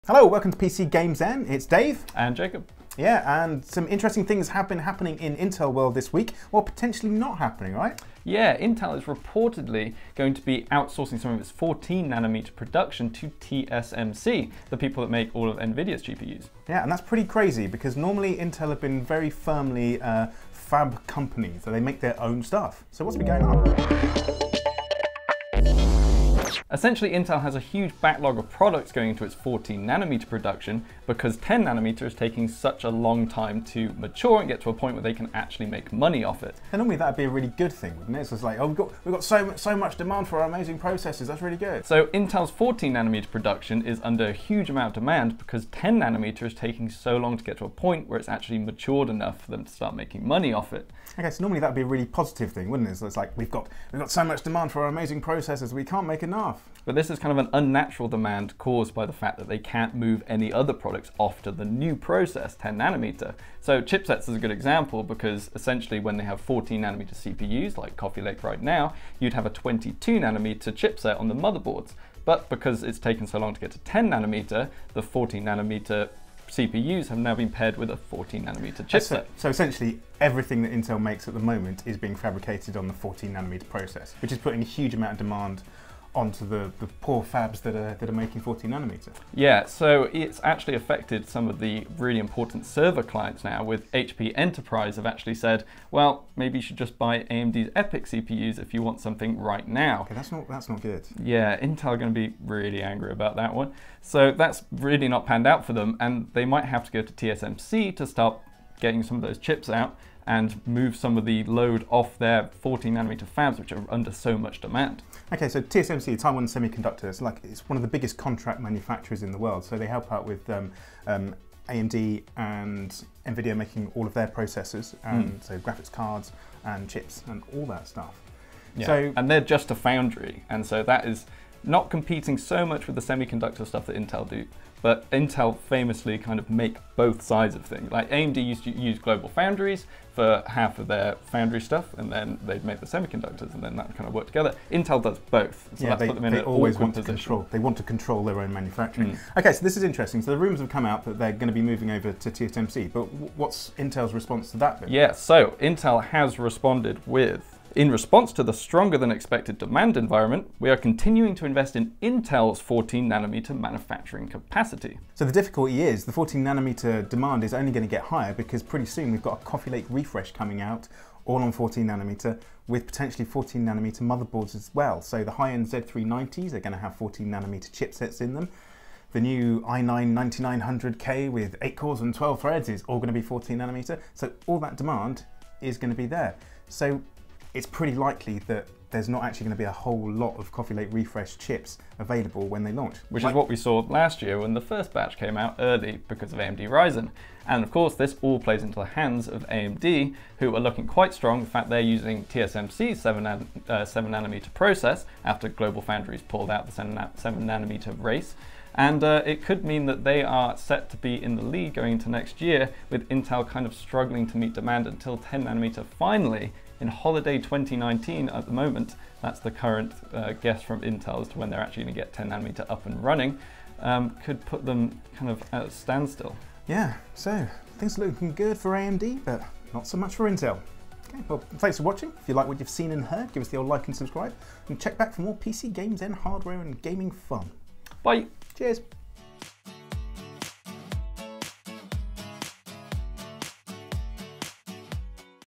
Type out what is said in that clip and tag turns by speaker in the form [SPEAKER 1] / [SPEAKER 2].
[SPEAKER 1] Hello, welcome to PCGamesN. It's Dave.
[SPEAKER 2] And Jacob.
[SPEAKER 1] Yeah, and some interesting things have been happening in Intel world this week, or potentially not happening, right?
[SPEAKER 2] Yeah, Intel is reportedly going to be outsourcing some of its 14nm production to TSMC, the people that make all of Nvidia's GPUs.
[SPEAKER 1] Yeah, and that's pretty crazy because normally Intel have been very firmly a fab company, so they make their own stuff. So what's been going on?
[SPEAKER 2] Essentially, Intel has a huge backlog of products going into its 14nm production because 10nm is taking such a long time to mature and get to a point where they can actually make money off it.
[SPEAKER 1] And normally that'd be a really good thing, wouldn't it? So it's like, oh, we've got so much demand for our amazing processors. That's really good.
[SPEAKER 2] So Intel's 14nm production is under a huge amount of demand because 10nm is taking so long to get to a point where it's actually matured enough for them to start making money off it.
[SPEAKER 1] Okay, so normally that'd be a really positive thing, wouldn't it? So it's like we've got so much demand for our amazing processors, we can't make enough.
[SPEAKER 2] But this is kind of an unnatural demand caused by the fact that they can't move any other products off to the new process, 10nm. So chipsets is a good example because essentially when they have 14nm CPUs, like Coffee Lake right now, you'd have a 22nm chipset on the motherboards. But because it's taken so long to get to 10nm, the 14nm CPUs have now been paired with a 14nm chipset.
[SPEAKER 1] So essentially everything that Intel makes at the moment is being fabricated on the 14nm process, which is putting a huge amount of demand onto the poor fabs that are making 14nm.
[SPEAKER 2] Yeah, so it's actually affected some of the really important server clients now, with HP Enterprise have actually said, well, maybe you should just buy AMD's EPYC CPUs if you want something right now.
[SPEAKER 1] Okay, that's not good.
[SPEAKER 2] Yeah, Intel are going to be really angry about that one. So that's really not panned out for them, and they might have to go to TSMC to start getting some of those chips out and move some of the load off their 14nm fabs, which are under so much demand.
[SPEAKER 1] Okay, so TSMC, Taiwan Semiconductor, it's one of the biggest contract manufacturers in the world. So they help out with AMD and Nvidia making all of their processors, and so graphics cards and chips and all that stuff.
[SPEAKER 2] Yeah,
[SPEAKER 1] so,
[SPEAKER 2] and they're just a foundry, and so that is not competing so much with the semiconductor stuff that Intel do. But Intel famously kind of make both sides of things. Like AMD used to use global foundries for half of their foundry stuff, and then they'd make the semiconductors, and then that kind of worked together. Intel does both, so
[SPEAKER 1] yeah,
[SPEAKER 2] that's put them in
[SPEAKER 1] they
[SPEAKER 2] an
[SPEAKER 1] always
[SPEAKER 2] awkward
[SPEAKER 1] want to
[SPEAKER 2] position.
[SPEAKER 1] control. They want to control their own manufacturing. Okay, so this is interesting. So the rumours have come out that they're going to be moving over to TSMC. But what's Intel's response to that? Then?
[SPEAKER 2] Yeah, so Intel has responded with, in response to the stronger than expected demand environment, we are continuing to invest in Intel's 14nm manufacturing capacity.
[SPEAKER 1] So the difficulty is the 14nm demand is only going to get higher because pretty soon we've got a Coffee Lake refresh coming out, all on 14nm, with potentially 14nm motherboards as well. So the high-end Z390s are going to have 14nm chipsets in them. The new i9-9900K with 8 cores and 12 threads is all going to be 14nm. So all that demand is going to be there. So it's pretty likely that there's not actually going to be a whole lot of Coffee Lake refresh chips available when they launch.
[SPEAKER 2] Which is what we saw last year when the first batch came out early because of AMD Ryzen. And of course, this all plays into the hands of AMD, who are looking quite strong. In fact, they're using TSMC's 7nm process after GlobalFoundries pulled out the 7nm race. And it could mean that they are set to be in the lead going into next year, with Intel kind of struggling to meet demand until 10nm finally, in holiday 2019 at the moment. That's the current guess from Intel as to when they're actually going to get 10nm up and running, could put them kind of at a standstill.
[SPEAKER 1] Yeah, so things are looking good for AMD, but not so much for Intel. Okay, well, thanks for watching. If you like what you've seen and heard, give us the old like and subscribe, and check back for more PC Games and hardware and gaming fun.
[SPEAKER 2] Bye.
[SPEAKER 1] Cheers.